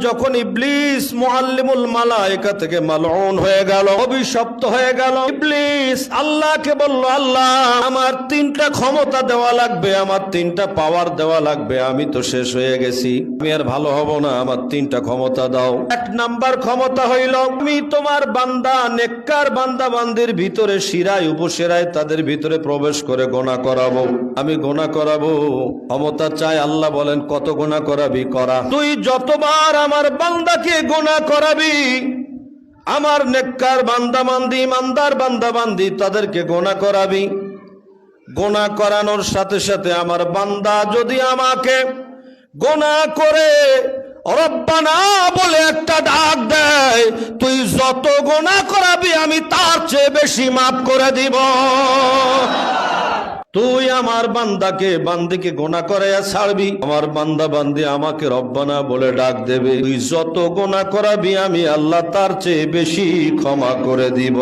যখন ইবলিস মুআল্লিমুল মালায়েকা থেকে মালউন হয়ে গেল, অভিশপ্ত হয়ে গেল, ইবলিস আল্লাহকে বলল, আল্লাহ আমার 3টা ক্ষমতা দেওয়া লাগবে, আমার 3টা পাওয়ার দেওয়া লাগবে, আমি তো শেষ হয়ে গেছি, আমি আর ভালো হব না, আমার 3টা ক্ষমতা দাও। 1 নাম্বার ক্ষমতা হইল, আমি তোমার বান্দা নেককার বান্দা বান্দির ভিতরে শিরায় উপশিরায় তাদের ভিতরে প্রবেশ করে গুনাহ করাবো, আমি গুনাহ করাবো। ক্ষমতা চাই, আল্লাহ বলেন কত গুনাহ করাবি করা, তুই যতবার আমার বান্দাকে গুনাহ করাবি, আমার নেককার বান্দা বান্দি ইমানদার বান্দা বান্দি তাদেরকে গুনাহ করাবি, গুনাহ করানোর সাথে সাথে আমার বান্দা যদি আমাকে গুনাহ করে রব্বানা বলে একটা ডাক দেয়, তুই যত গুনাহ করাবি আমি তার চেয়ে বেশি মাফ করে দিব। তুই আমার বান্দাকে বান্দিকে গুনাহ করাইয়া ছাড়বি, আমার বান্দা বান্দি আমাকে রব্বানা বলে ডাক দেবে, তুই যত গুনাহ করাবি আমি আল্লাহ তার চেয়ে বেশি ক্ষমা করে দিব।